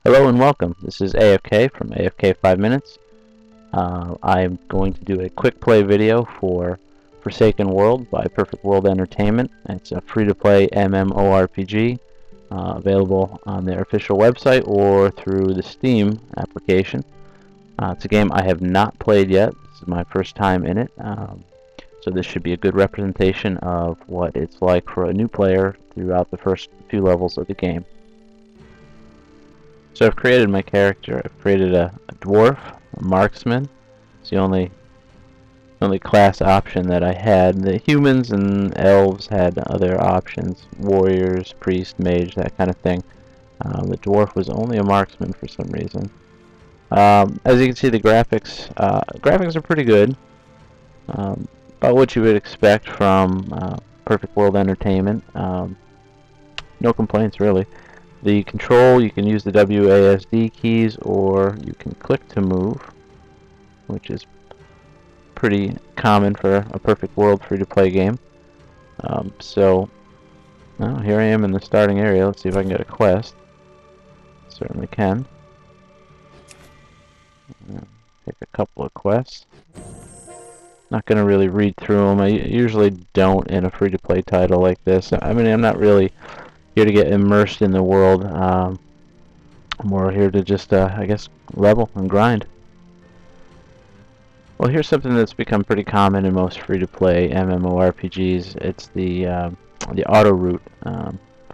Hello and welcome. This is AFK from AFK 5 Minutes. I'm going to do a quick play video for Forsaken World by Perfect World Entertainment. It's a free-to-play MMORPG available on their official website or through the Steam application. It's a game I have not played yet. This is my first time in it, so this should be a good representation of what it's like for a new player throughout the first few levels of the game. So I've created my character. I've created a dwarf, a marksman. It's the only class option that I had. The humans and elves had other options: warriors, priest, mage, that kind of thing. The dwarf was only a marksman for some reason. As you can see, the graphics are pretty good. About what you would expect from Perfect World Entertainment. No complaints really. The control, you can use the WASD keys or you can click to move, which is pretty common for a Perfect World free-to-play game. Well, here I am in the starting area. Let's see if I can get a quest. Certainly can. Take a couple of quests. Not going to really read through them. I usually don't in a free-to-play title like this. I mean, I'm not really here to get immersed in the world. I'm more here to just, I guess, level and grind. Well, here's something that's become pretty common in most free-to-play MMORPGs. It's the auto route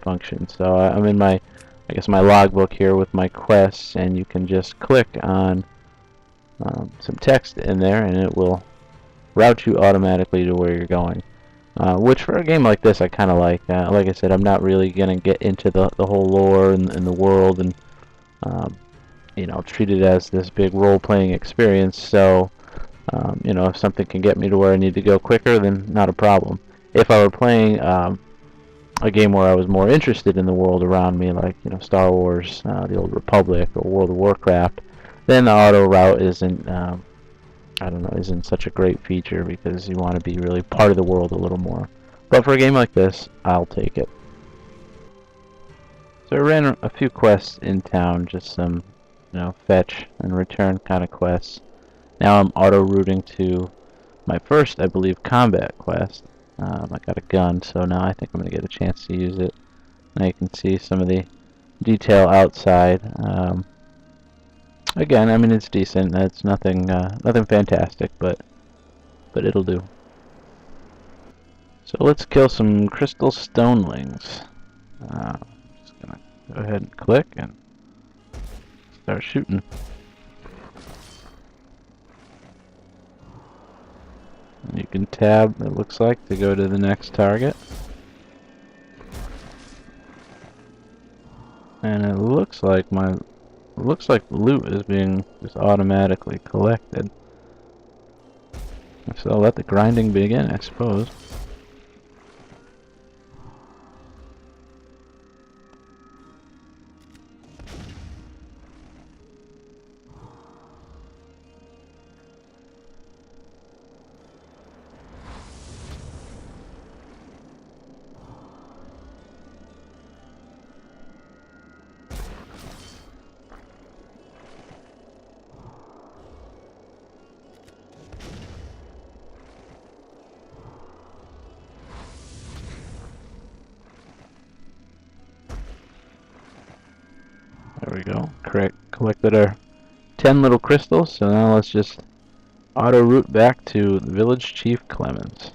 function. So I'm in my, I guess, my logbook here with my quests, and you can just click on some text in there, and it will route you automatically to where you're going. Which for a game like this I kind of like. Like I said, I'm not really going to get into the whole lore and the world and you know, treat it as this big role-playing experience. So you know, if something can get me to where I need to go quicker, then not a problem. If I were playing a game where I was more interested in the world around me, like, you know, Star Wars, the Old Republic, or World of Warcraft, then the auto route isn't I don't know, isn't such a great feature because you want to be really part of the world a little more. But for a game like this, I'll take it. So I ran a few quests in town, just some, you know, fetch and return kind of quests. Now I'm auto-routing to my first, I believe, combat quest. I got a gun, so now I think I'm going to get a chance to use it. Now you can see some of the detail outside. Again, I mean, it's decent. It's nothing fantastic, but it'll do. So let's kill some crystal stonelings. Just gonna go ahead and click and start shooting. And you can tab, it looks like, to go to the next target. And it looks like loot is being just automatically collected. So let the grinding begin, I suppose. There we go. Correct. Collected our 10 little crystals, so now let's just auto route back to Village Chief Clemens.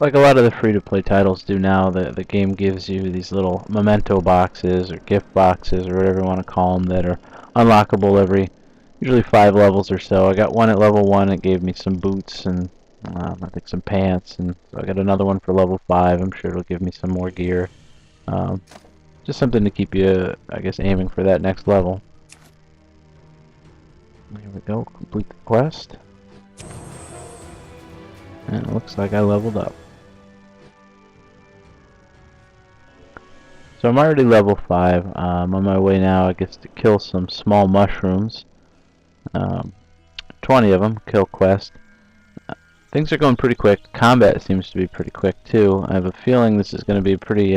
Like a lot of the free-to-play titles do now, the game gives you these little memento boxes or gift boxes or whatever you want to call them that are unlockable every usually 5 levels or so. I got one at level 1. It gave me some boots and I think some pants, and so I got another one for level 5. I'm sure it'll give me some more gear. Just something to keep you, I guess, aiming for that next level. Here we go, complete the quest. And it looks like I leveled up. So I'm already level 5. I'm on my way now, I guess, to kill some small mushrooms. 20 of them, kill quest. Things are going pretty quick. Combat seems to be pretty quick too. I have a feeling this is going to be a pretty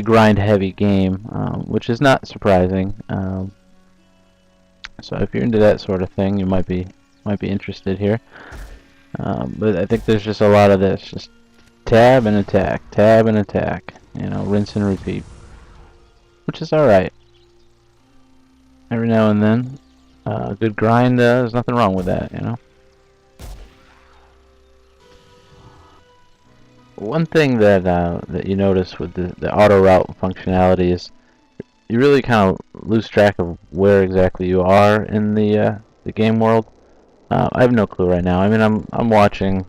grind-heavy game, which is not surprising. So if you're into that sort of thing, you might be interested here. But I think there's just a lot of this, just tab and attack, you know, rinse and repeat, which is all right. Every now and then, good grind. There's nothing wrong with that, you know. One thing that you notice with the auto route functionality is you really kind of lose track of where exactly you are in the game world. I have no clue right now. I mean, I'm watching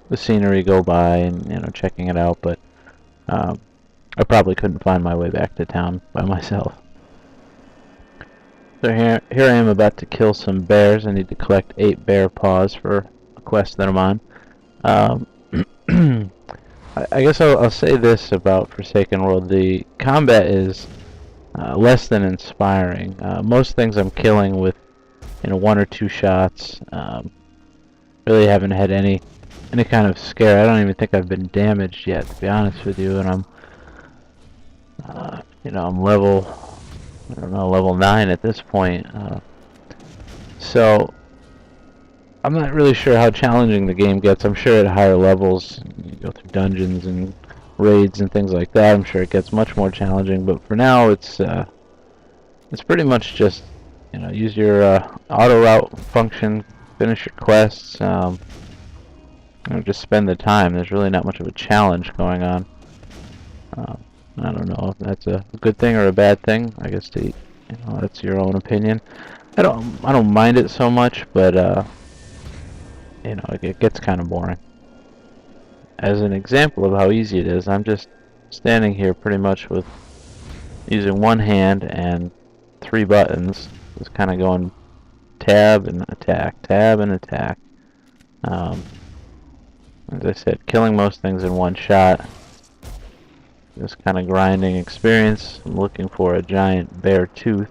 the scenery go by and, you know, checking it out, but I probably couldn't find my way back to town by myself. So here I am about to kill some bears. I need to collect 8 bear paws for a quest that I'm on. I guess I'll say this about Forsaken World: the combat is less than inspiring. Most things I'm killing with, you know, 1 or 2 shots. Really haven't had any kind of scare. I don't even think I've been damaged yet, to be honest with you. And I'm, you know, I'm level, I don't know, level 9 at this point. So I'm not really sure how challenging the game gets. I'm sure at higher levels, you go through dungeons and raids and things like that, I'm sure it gets much more challenging. But for now, it's pretty much just, you know, use your auto route function, finish your quests, you know, just spend the time. There's really not much of a challenge going on. I don't know if that's a good thing or a bad thing. I guess you know, that's your own opinion. I don't mind it so much, but you know, it gets kind of boring. As an example of how easy it is, I'm just standing here pretty much with using one hand and 3 buttons, just kind of going tab and attack, tab and attack. As I said, killing most things in 1 shot. Just kind of grinding experience. I'm looking for a giant bear tooth,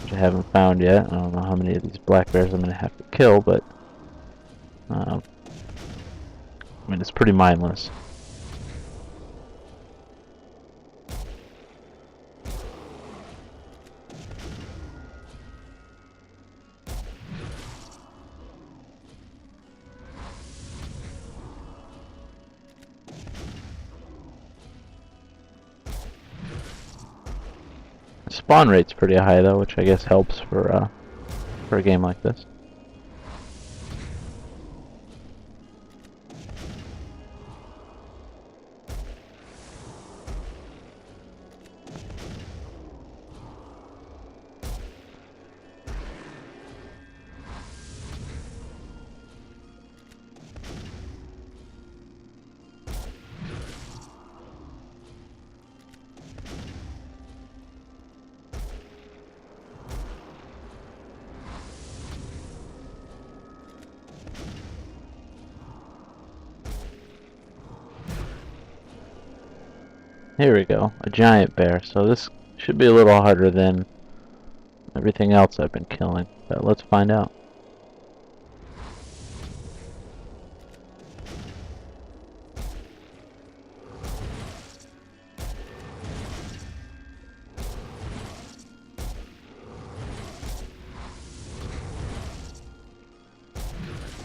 which I haven't found yet. I don't know how many of these black bears I'm going to have to kill, but I mean, it's pretty mindless. Spawn rate's pretty high though, which I guess helps for a game like this. Here we go, a giant bear. So this should be a little harder than everything else I've been killing, but let's find out.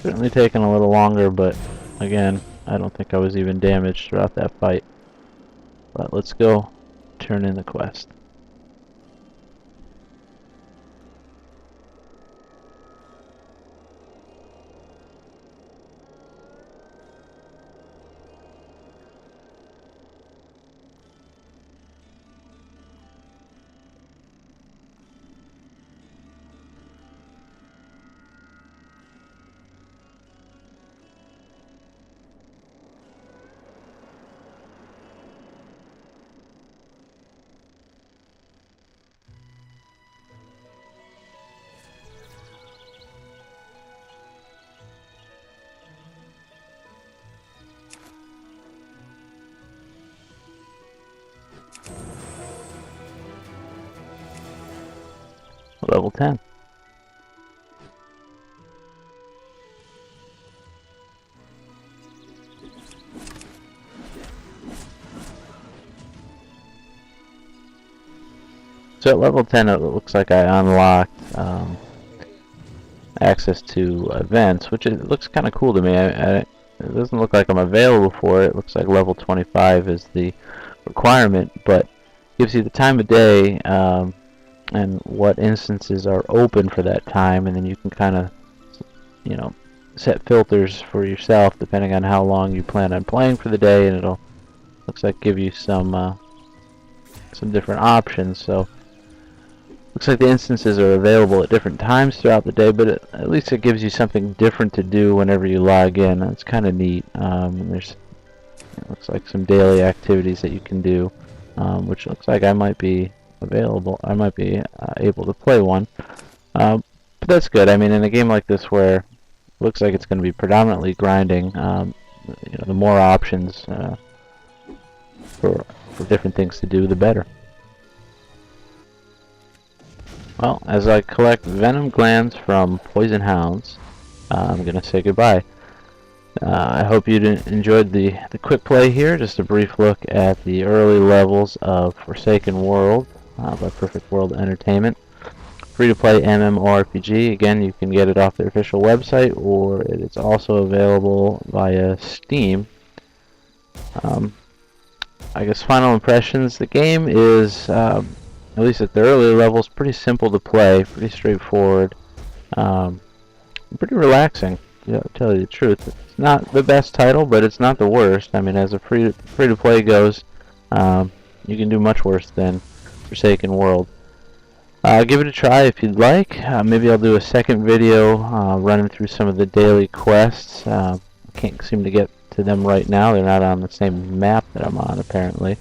Certainly taking a little longer, but again, I don't think I was even damaged throughout that fight. But let's go turn in the quest. level 10. So at level 10 it looks like I unlocked access to events, which it looks kind of cool to me. It doesn't look like I'm available for it. It looks like level 25 is the requirement, but gives you the time of day and what instances are open for that time, and then you can kind of, you know, set filters for yourself depending on how long you plan on playing for the day, and it'll looks like give you some different options. So looks like the instances are available at different times throughout the day, but at least it gives you something different to do whenever you log in. That's kind of neat. There's looks like some daily activities that you can do, which looks like I might be available. I might be able to play one, but that's good. I mean, in a game like this where it looks like it's going to be predominantly grinding, you know, the more options for different things to do, the better. Well, as I collect venom glands from poison hounds, I'm going to say goodbye. I hope you enjoyed the quick play here, just a brief look at the early levels of Forsaken World by Perfect World Entertainment. Free-to-play MMORPG. Again, you can get it off their official website, or it is also available via Steam. I guess final impressions, the game is, at least at the early levels, pretty simple to play, pretty straightforward, pretty relaxing, to tell you the truth. It's not the best title, but it's not the worst. I mean, as a free-to-play goes, you can do much worse than Forsaken World. Give it a try if you'd like. Maybe I'll do a second video running through some of the daily quests. I can't seem to get to them right now. They're not on the same map that I'm on, apparently.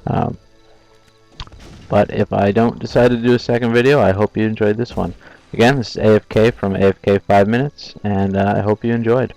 But if I don't decide to do a second video, I hope you enjoyed this one. Again, this is AFK from AFK 5 Minutes, and I hope you enjoyed.